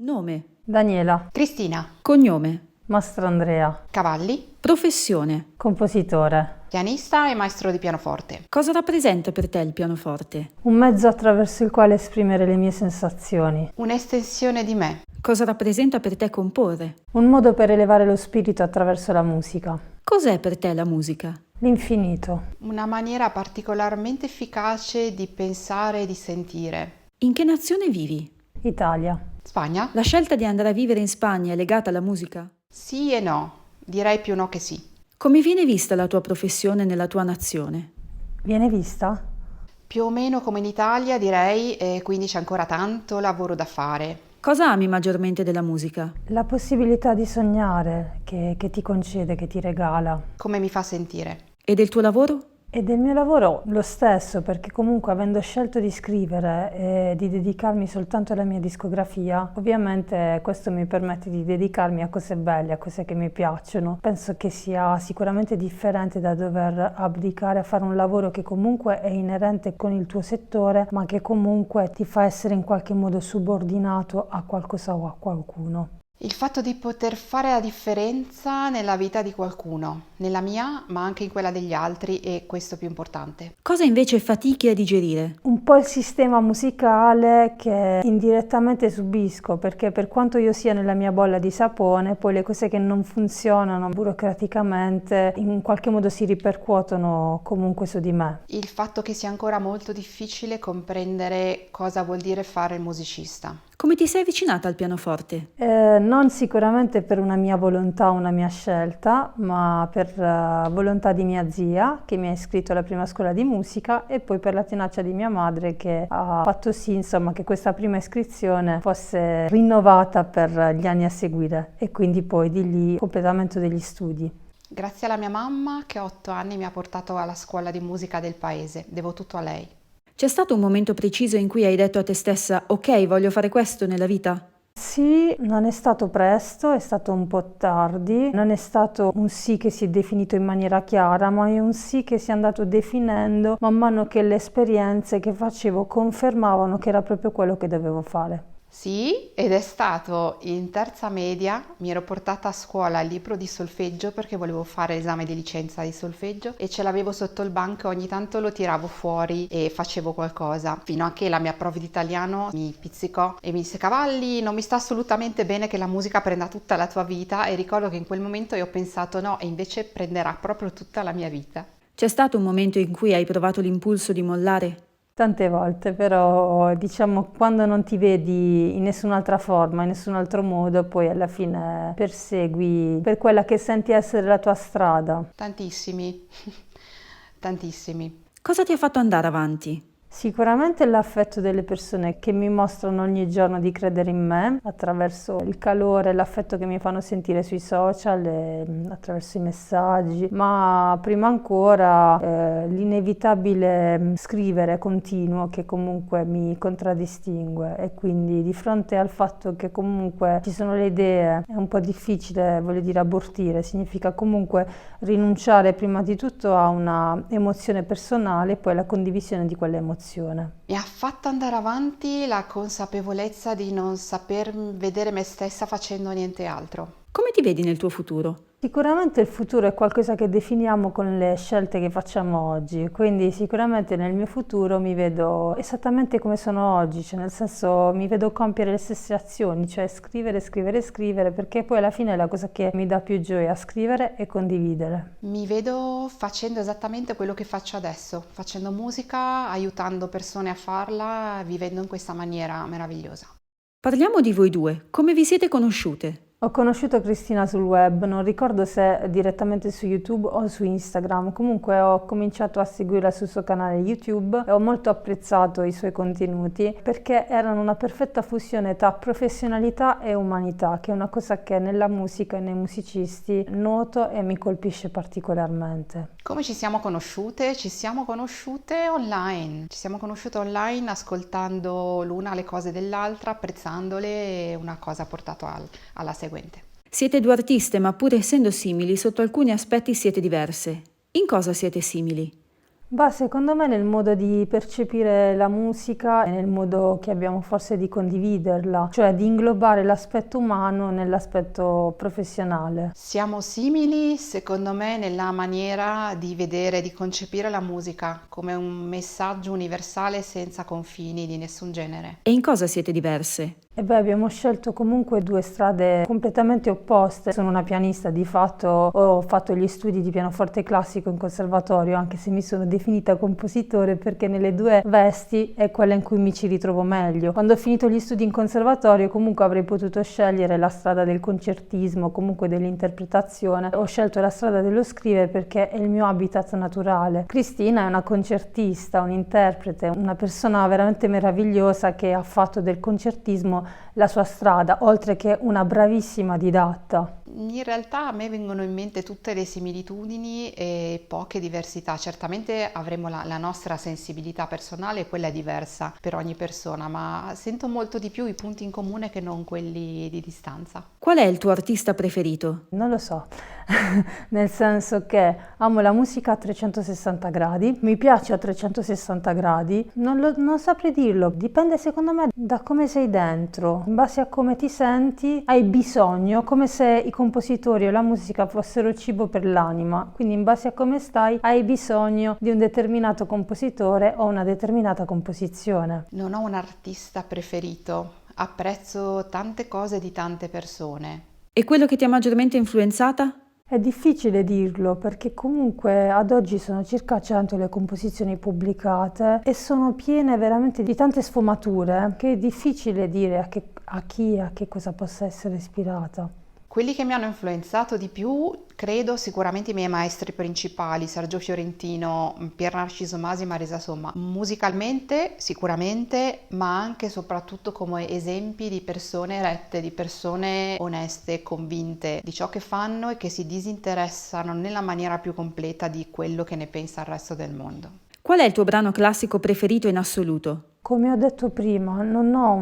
Nome, Daniela, Cristina, cognome, Mastrandrea, Cavalli, professione. compositore. pianista e maestro di pianoforte. Cosa rappresenta per te il pianoforte? Un mezzo attraverso il quale esprimere le mie sensazioni. Un'estensione di me. Cosa rappresenta per te comporre? Un modo per elevare lo spirito attraverso la musica. Cos'è per te la musica? L'infinito. Una maniera particolarmente efficace di pensare e di sentire. In che nazione vivi? Italia. Spagna? La scelta di andare a vivere in Spagna è legata alla musica? Sì e no. Direi più no che sì. Come viene vista la tua professione nella tua nazione? Viene vista? Più o meno come in Italia direi, e quindi c'è ancora tanto lavoro da fare. Cosa ami maggiormente della musica? La possibilità di sognare che ti concede, che ti regala. Come mi fa sentire? E del tuo lavoro? E del mio lavoro lo stesso, perché comunque avendo scelto di scrivere e di dedicarmi soltanto alla mia discografia, ovviamente questo mi permette di dedicarmi a cose belle, a cose che mi piacciono. Penso che sia sicuramente differente da dover abdicare a fare un lavoro che comunque è inerente con il tuo settore, ma che comunque ti fa essere in qualche modo subordinato a qualcosa o a qualcuno. Il fatto di poter fare la differenza nella vita di qualcuno, nella mia, ma anche in quella degli altri, e questo più importante. Cosa invece fatichi a digerire? Un po' il sistema musicale che indirettamente subisco, perché per quanto io sia nella mia bolla di sapone, poi le cose che non funzionano burocraticamente in qualche modo si ripercuotono comunque su di me. Il fatto che sia ancora molto difficile comprendere cosa vuol dire fare il musicista. Come ti sei avvicinata al pianoforte? Non sicuramente per una mia volontà, una mia scelta, ma per volontà di mia zia che mi ha iscritto alla prima scuola di musica e poi per la tenacia di mia madre che ha fatto sì, insomma, che questa prima iscrizione fosse rinnovata per gli anni a seguire e quindi poi di lì completamento degli studi. Grazie alla mia mamma che a 8 anni mi ha portato alla scuola di musica del paese, devo tutto a lei. C'è stato un momento preciso in cui hai detto a te stessa, ok, voglio fare questo nella vita? Sì, non è stato presto, è stato un po' tardi, non è stato un sì che si è definito in maniera chiara, ma è un sì che si è andato definendo man mano che le esperienze che facevo confermavano che era proprio quello che dovevo fare. Sì, ed è stato in terza media, mi ero portata a scuola il libro di solfeggio perché volevo fare l'esame di licenza di solfeggio e ce l'avevo sotto il banco, ogni tanto lo tiravo fuori e facevo qualcosa, fino a che la mia prof di italiano mi pizzicò e mi disse: Cavalli, non mi sta assolutamente bene che la musica prenda tutta la tua vita, e ricordo che in quel momento io ho pensato no, e invece prenderà proprio tutta la mia vita. C'è stato un momento in cui hai provato l'impulso di mollare? Tante volte, però diciamo quando non ti vedi in nessun'altra forma, in nessun altro modo, poi alla fine persegui per quella che senti essere la tua strada. Tantissimi, tantissimi. Cosa ti ha fatto andare avanti? Sicuramente l'affetto delle persone che mi mostrano ogni giorno di credere in me attraverso il calore e l'affetto che mi fanno sentire sui social, attraverso i messaggi, ma prima ancora l'inevitabile scrivere continuo che comunque mi contraddistingue, e quindi di fronte al fatto che comunque ci sono le idee è un po' difficile, voglio dire, abortire, significa comunque rinunciare prima di tutto a una emozione personale e poi alla condivisione di quell'emozione. Mi ha fatto andare avanti la consapevolezza di non saper vedere me stessa facendo niente altro. Come ti vedi nel tuo futuro? Sicuramente il futuro è qualcosa che definiamo con le scelte che facciamo oggi, quindi sicuramente nel mio futuro mi vedo esattamente come sono oggi, cioè nel senso mi vedo compiere le stesse azioni, cioè scrivere, scrivere, scrivere, perché poi alla fine è la cosa che mi dà più gioia, scrivere e condividere. Mi vedo facendo esattamente quello che faccio adesso, facendo musica, aiutando persone a farla, vivendo in questa maniera meravigliosa. Parliamo di voi due. Come vi siete conosciute? Ho conosciuto Cristina sul web, non ricordo se direttamente su YouTube o su Instagram, comunque ho cominciato a seguirla sul suo canale YouTube e ho molto apprezzato i suoi contenuti perché erano una perfetta fusione tra professionalità e umanità, che è una cosa che nella musica e nei musicisti noto e mi colpisce particolarmente. Come ci siamo conosciute? Ci siamo conosciute online. Ci siamo conosciute online ascoltando l'una le cose dell'altra, apprezzandole, e una cosa ha portato alla seguente. Siete due artiste, ma pur essendo simili, sotto alcuni aspetti siete diverse. In cosa siete simili? Secondo me nel modo di percepire la musica e nel modo che abbiamo forse di condividerla, cioè di inglobare l'aspetto umano nell'aspetto professionale. Siamo simili, secondo me, nella maniera di vedere, di concepire la musica come un messaggio universale senza confini di nessun genere. E in cosa siete diverse? Abbiamo scelto comunque due strade completamente opposte. Sono una pianista, di fatto ho fatto gli studi di pianoforte classico in conservatorio, anche se mi sono definita compositore perché nelle due vesti è quella in cui mi ci ritrovo meglio. Quando ho finito gli studi in conservatorio comunque avrei potuto scegliere la strada del concertismo, comunque dell'interpretazione. Ho scelto la strada dello scrivere perché è il mio habitat naturale. Cristina è una concertista, un'interprete, una persona veramente meravigliosa che ha fatto del concertismo la sua strada, oltre che una bravissima didatta. In realtà a me vengono in mente tutte le similitudini e poche diversità. Certamente avremo la nostra sensibilità personale, quella è diversa per ogni persona, ma sento molto di più i punti in comune che non quelli di distanza. Qual è il tuo artista preferito? Non lo so, nel senso che amo la musica a 360 gradi, mi piace a 360 gradi, non saprei dirlo, dipende secondo me da come sei dentro, in base a come ti senti hai bisogno, come se i compositori o la musica fossero cibo per l'anima, quindi in base a come stai hai bisogno di un determinato compositore o una determinata composizione. Non ho un artista preferito, apprezzo tante cose di tante persone. E quello che ti ha maggiormente influenzata? È difficile dirlo perché comunque ad oggi sono circa 100 le composizioni pubblicate e sono piene veramente di tante sfumature che è difficile dire a che cosa possa essere ispirata. Quelli che mi hanno influenzato di più, credo sicuramente i miei maestri principali, Sergio Fiorentino, Pier Narciso Masi, Marisa Somma. Musicalmente sicuramente, ma anche e soprattutto come esempi di persone rette, di persone oneste, convinte di ciò che fanno e che si disinteressano nella maniera più completa di quello che ne pensa il resto del mondo. Qual è il tuo brano classico preferito in assoluto? Come ho detto prima, non ho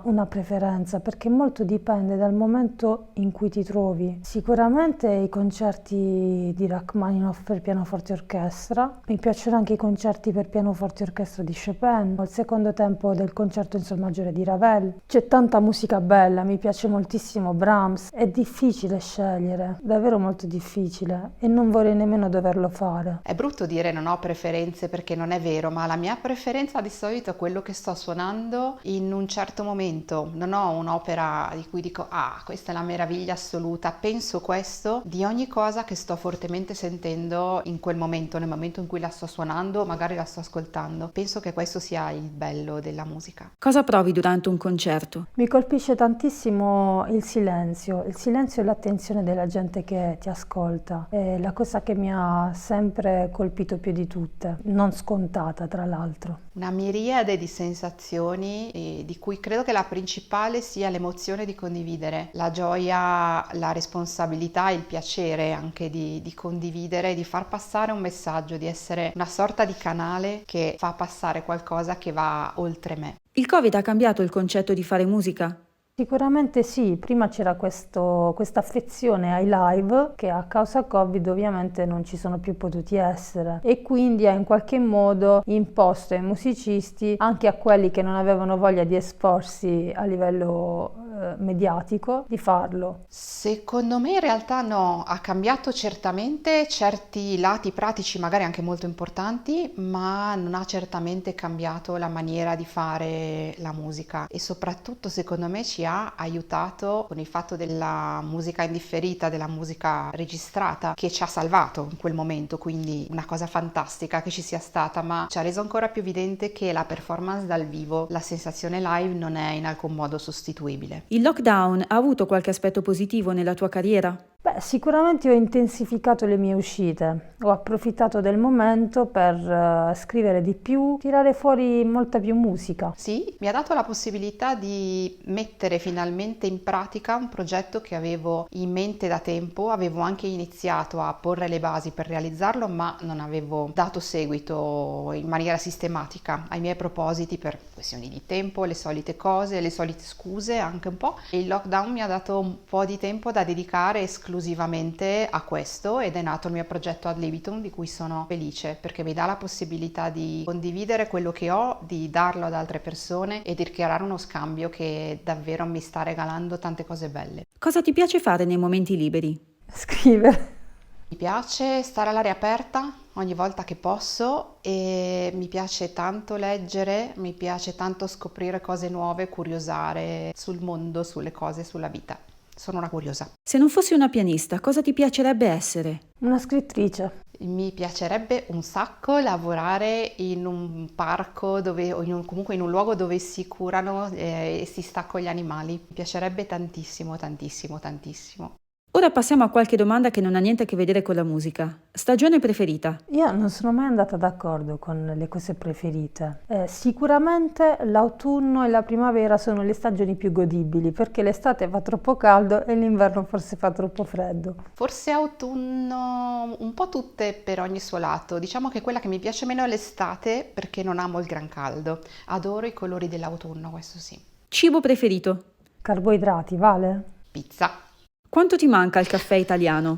una preferenza perché molto dipende dal momento in cui ti trovi. Sicuramente i concerti di Rachmaninoff per pianoforte e orchestra, mi piacciono anche i concerti per pianoforte e orchestra di Chopin, o il secondo tempo del concerto in sol maggiore di Ravel. C'è tanta musica bella, mi piace moltissimo Brahms, è difficile scegliere, davvero molto difficile e non vorrei nemmeno doverlo fare. È brutto dire non ho preferenze perché non è vero, ma la mia preferenza di solito è quello che sto suonando in un certo momento. Non ho un'opera di cui dico questa è la meraviglia assoluta, penso questo di ogni cosa che sto fortemente sentendo in quel momento, nel momento in cui la sto suonando, magari la sto ascoltando. Penso che questo sia il bello della musica. Cosa provi durante un concerto? Mi colpisce tantissimo il silenzio e l'attenzione della gente che ti ascolta, è la cosa che mi ha sempre colpito più di tutte, non scontata tra l'altro. Una miriade di sensazioni di cui credo che la principale sia l'emozione di condividere, la gioia, la responsabilità, il piacere anche di condividere, di far passare un messaggio, di essere una sorta di canale che fa passare qualcosa che va oltre me. Il Covid ha cambiato il concetto di fare musica? Sicuramente sì, prima c'era questa affezione ai live che a causa Covid ovviamente non ci sono più potuti essere e quindi ha in qualche modo imposto ai musicisti, anche a quelli che non avevano voglia di esporsi a livello mediatico, di farlo. Secondo me in realtà no, ha cambiato certamente certi lati pratici magari anche molto importanti, ma non ha certamente cambiato la maniera di fare la musica e soprattutto secondo me ci ha aiutato con il fatto della musica indifferita, della musica registrata che ci ha salvato in quel momento, quindi una cosa fantastica che ci sia stata, ma ci ha reso ancora più evidente che la performance dal vivo, la sensazione live non è in alcun modo sostituibile. Il lockdown ha avuto qualche aspetto positivo nella tua carriera? Sicuramente ho intensificato le mie uscite, ho approfittato del momento per scrivere di più, tirare fuori molta più musica. Sì, mi ha dato la possibilità di mettere finalmente in pratica un progetto che avevo in mente da tempo, avevo anche iniziato a porre le basi per realizzarlo, ma non avevo dato seguito in maniera sistematica ai miei propositi per questioni di tempo, le solite cose, le solite scuse anche un po'. Il lockdown mi ha dato un po' di tempo da dedicare esclusivamente esclusivamente a questo ed è nato il mio progetto Ad Libitum, di cui sono felice perché mi dà la possibilità di condividere quello che ho, di darlo ad altre persone e di creare uno scambio che davvero mi sta regalando tante cose belle. Cosa ti piace fare nei momenti liberi? Scrivere. Mi piace stare all'aria aperta ogni volta che posso e mi piace tanto leggere, mi piace tanto scoprire cose nuove, curiosare sul mondo, sulle cose, sulla vita. Sono una curiosa. Se non fossi una pianista, cosa ti piacerebbe essere? Una scrittrice. Mi piacerebbe un sacco lavorare in un parco dove, o comunque in un luogo dove si curano e si sta con gli animali. Mi piacerebbe tantissimo, tantissimo, tantissimo. Ora passiamo a qualche domanda che non ha niente a che vedere con la musica. Stagione preferita? Io non sono mai andata d'accordo con le cose preferite. Sicuramente l'autunno e la primavera sono le stagioni più godibili perché l'estate fa troppo caldo e l'inverno forse fa troppo freddo. Forse autunno, un po' tutte per ogni suo lato. Diciamo che quella che mi piace meno è l'estate perché non amo il gran caldo. Adoro i colori dell'autunno, questo sì. Cibo preferito? Carboidrati, vale? Pizza. Quanto ti manca il caffè italiano?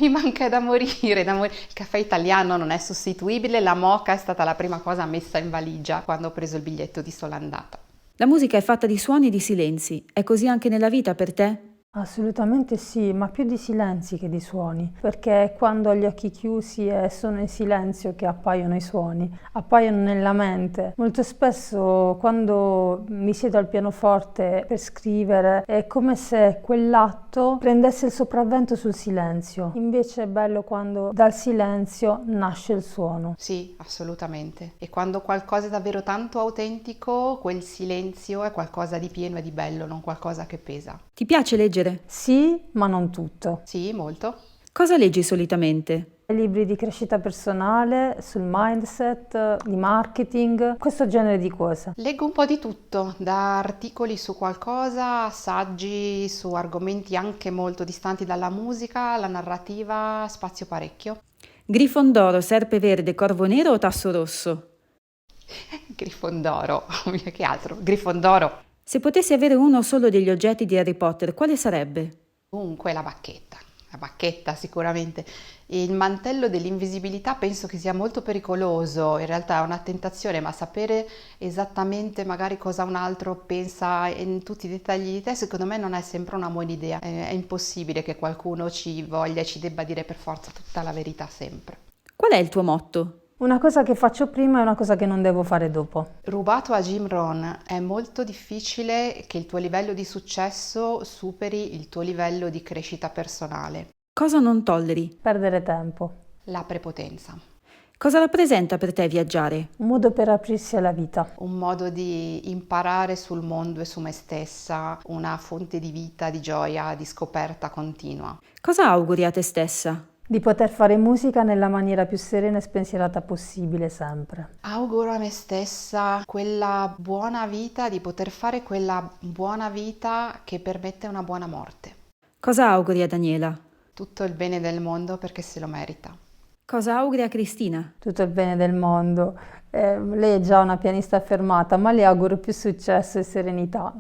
Mi manca da morire, da morire. Il caffè italiano non è sostituibile, la moka è stata la prima cosa messa in valigia quando ho preso il biglietto di sola andata. La musica è fatta di suoni e di silenzi. È così anche nella vita per te? Assolutamente sì, ma più di silenzi che di suoni, perché è quando ho gli occhi chiusi e sono in silenzio che appaiono i suoni, appaiono nella mente. Molto spesso quando mi siedo al pianoforte per scrivere è come se quell'atto prendesse il sopravvento sul silenzio, invece è bello quando dal silenzio nasce il suono. Sì, assolutamente. E quando qualcosa è davvero tanto autentico, quel silenzio è qualcosa di pieno e di bello, non qualcosa che pesa. Ti piace leggere? Sì, ma non tutto. Sì, molto. Cosa leggi solitamente? Libri di crescita personale, sul mindset, di marketing, questo genere di cose. Leggo un po' di tutto, da articoli su qualcosa, a saggi su argomenti anche molto distanti dalla musica, la narrativa, spazio parecchio. Grifondoro, serpe verde, corvo nero o tasso rosso? Grifondoro, che altro? Grifondoro. Se potessi avere uno solo degli oggetti di Harry Potter, quale sarebbe? Comunque la bacchetta sicuramente. Il mantello dell'invisibilità penso che sia molto pericoloso, in realtà è una tentazione, ma sapere esattamente magari cosa un altro pensa in tutti i dettagli di te, secondo me non è sempre una buona idea. È impossibile che qualcuno ci voglia e ci debba dire per forza tutta la verità sempre. Qual è il tuo motto? Una cosa che faccio prima è una cosa che non devo fare dopo. Rubato a Jim Rohn, è molto difficile che il tuo livello di successo superi il tuo livello di crescita personale. Cosa non tolleri? Perdere tempo. La prepotenza. Cosa rappresenta per te viaggiare? Un modo per aprirsi alla vita. Un modo di imparare sul mondo e su me stessa, una fonte di vita, di gioia, di scoperta continua. Cosa auguri a te stessa? Di poter fare musica nella maniera più serena e spensierata possibile sempre. Auguro a me stessa quella buona vita, di poter fare quella buona vita che permette una buona morte. Cosa auguri a Daniela? Tutto il bene del mondo perché se lo merita. Cosa auguri a Cristina? Tutto il bene del mondo. Lei è già una pianista affermata, ma le auguro più successo e serenità.